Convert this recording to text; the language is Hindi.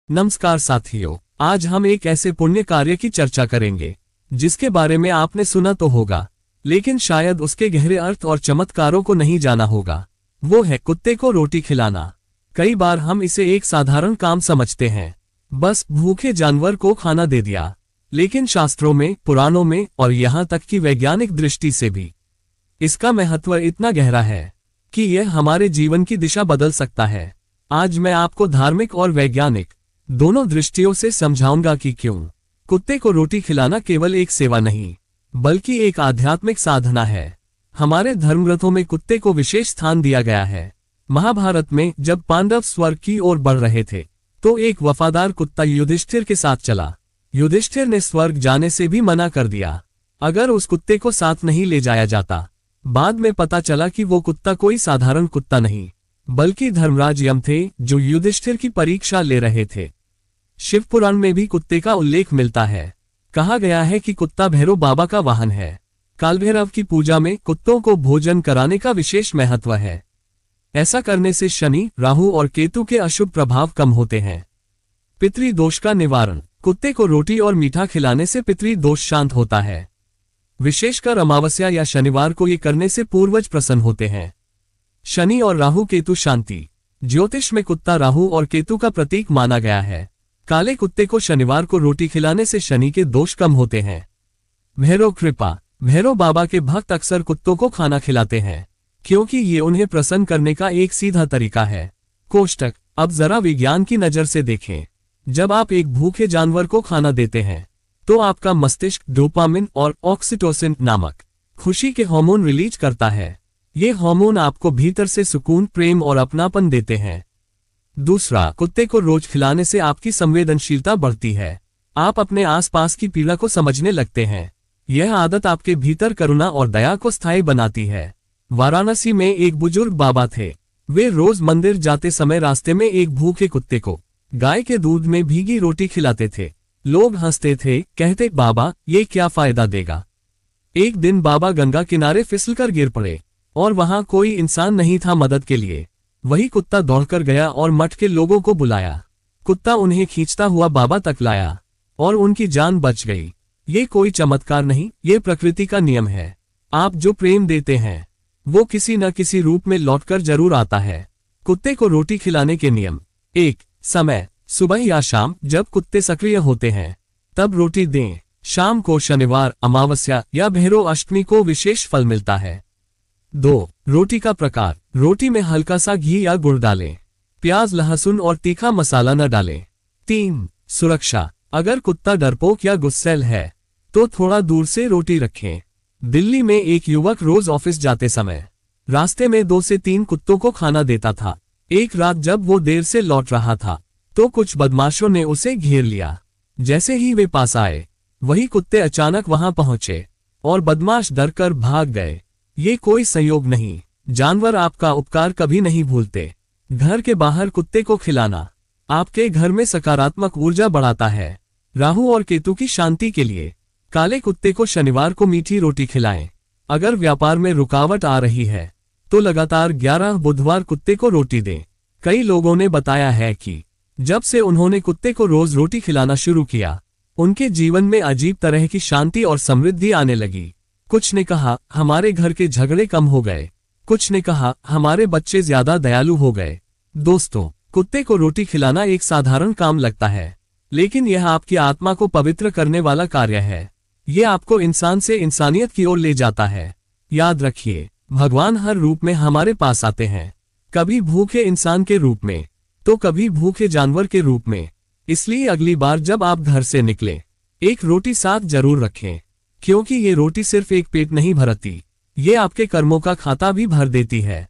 नमस्कार साथियों, आज हम एक ऐसे पुण्य कार्य की चर्चा करेंगे जिसके बारे में आपने सुना तो होगा, लेकिन शायद उसके गहरे अर्थ और चमत्कारों को नहीं जाना होगा। वो है कुत्ते को रोटी खिलाना। कई बार हम इसे एक साधारण काम समझते हैं, बस भूखे जानवर को खाना दे दिया। लेकिन शास्त्रों में, पुराणों में और यहाँ तक कि वैज्ञानिक दृष्टि से भी इसका महत्व इतना गहरा है कि यह हमारे जीवन की दिशा बदल सकता है। आज मैं आपको धार्मिक और वैज्ञानिक दोनों दृष्टियों से समझाऊंगा कि क्यों कुत्ते को रोटी खिलाना केवल एक सेवा नहीं, बल्कि एक आध्यात्मिक साधना है। हमारे धर्मग्रंथों में कुत्ते को विशेष स्थान दिया गया है। महाभारत में जब पांडव स्वर्ग की ओर बढ़ रहे थे, तो एक वफादार कुत्ता युधिष्ठिर के साथ चला। युधिष्ठिर ने स्वर्ग जाने से भी मना कर दिया, अगर उस कुत्ते को साथ नहीं ले जाया जाता। बाद में पता चला कि वो कुत्ता कोई साधारण कुत्ता नहीं, बल्कि धर्मराज यम थे, जो युधिष्ठिर की परीक्षा ले रहे थे। शिव पुराण में भी कुत्ते का उल्लेख मिलता है। कहा गया है कि कुत्ता भैरव बाबा का वाहन है। कालभैरव की पूजा में कुत्तों को भोजन कराने का विशेष महत्व है। ऐसा करने से शनि, राहु और केतु के अशुभ प्रभाव कम होते हैं। पितृदोष का निवारण। कुत्ते को रोटी और मीठा खिलाने से पितृदोष शांत होता है। विशेषकर अमावस्या या शनिवार को ये करने से पूर्वज प्रसन्न होते हैं। शनि और राहु केतु शांति। ज्योतिष में कुत्ता राहु और केतु का प्रतीक माना गया है। काले कुत्ते को शनिवार को रोटी खिलाने से शनि के दोष कम होते हैं। भैरव कृपा। भैरव बाबा के भक्त अक्सर कुत्तों को खाना खिलाते हैं, क्योंकि ये उन्हें प्रसन्न करने का एक सीधा तरीका है। कोष्टक। अब जरा विज्ञान की नजर से देखें। जब आप एक भूखे जानवर को खाना देते हैं, तो आपका मस्तिष्क डोपामिन और ऑक्सीटोसिन नामक खुशी के हार्मोन रिलीज करता है। ये हार्मोन आपको भीतर से सुकून, प्रेम और अपनापन देते हैं। दूसरा, कुत्ते को रोज खिलाने से आपकी संवेदनशीलता बढ़ती है। आप अपने आसपास की पीड़ा को समझने लगते हैं। यह आदत आपके भीतर करुणा और दया को स्थायी बनाती है। वाराणसी में एक बुजुर्ग बाबा थे। वे रोज मंदिर जाते समय रास्ते में एक भूखे कुत्ते को गाय के दूध में भीगी रोटी खिलाते थे। लोग हंसते थे, कहते, बाबा ये क्या फायदा देगा। एक दिन बाबा गंगा किनारे फिसलकर गिर पड़े और वहां कोई इंसान नहीं था मदद के लिए। वही कुत्ता दौड़कर गया और मठ के लोगों को बुलाया। कुत्ता उन्हें खींचता हुआ बाबा तक लाया और उनकी जान बच गई। ये कोई चमत्कार नहीं, ये प्रकृति का नियम है। आप जो प्रेम देते हैं, वो किसी न किसी रूप में लौटकर जरूर आता है। कुत्ते को रोटी खिलाने के नियम। 1. समय। सुबह या शाम जब कुत्ते सक्रिय होते हैं, तब रोटी दें। शाम को शनिवार, अमावस्या या भैरव अष्टमी को विशेष फल मिलता है। 2. रोटी का प्रकार। रोटी में हल्का सा घी या गुड़ डालें। प्याज, लहसुन और तीखा मसाला न डालें। 3. सुरक्षा। अगर कुत्ता डरपोक या गुस्सैल है, तो थोड़ा दूर से रोटी रखें। दिल्ली में एक युवक रोज ऑफिस जाते समय रास्ते में 2 से 3 कुत्तों को खाना देता था। एक रात जब वो देर से लौट रहा था, तो कुछ बदमाशों ने उसे घेर लिया। जैसे ही वे पास आए, वही कुत्ते अचानक वहां पहुंचे और बदमाश डरकर भाग गए। ये कोई संयोग नहीं, जानवर आपका उपकार कभी नहीं भूलते। घर के बाहर कुत्ते को खिलाना आपके घर में सकारात्मक ऊर्जा बढ़ाता है। राहु और केतु की शांति के लिए काले कुत्ते को शनिवार को मीठी रोटी खिलाएं। अगर व्यापार में रुकावट आ रही है, तो लगातार 11 बुधवार कुत्ते को रोटी दें। कई लोगों ने बताया है कि जब से उन्होंने कुत्ते को रोज रोटी खिलाना शुरू किया, उनके जीवन में अजीब तरह की शांति और समृद्धि आने लगी। कुछ ने कहा, हमारे घर के झगड़े कम हो गए। कुछ ने कहा, हमारे बच्चे ज्यादा दयालु हो गए। दोस्तों, कुत्ते को रोटी खिलाना एक साधारण काम लगता है, लेकिन यह आपकी आत्मा को पवित्र करने वाला कार्य है। यह आपको इंसान से इंसानियत की ओर ले जाता है। याद रखिए, भगवान हर रूप में हमारे पास आते हैं, कभी भूखे इंसान के रूप में, तो कभी भूखे जानवर के रूप में। इसलिए अगली बार जब आप घर से निकलें, एक रोटी साथ जरूर रखें, क्योंकि ये रोटी सिर्फ एक पेट नहीं भरती, ये आपके कर्मों का खाता भी भर देती है।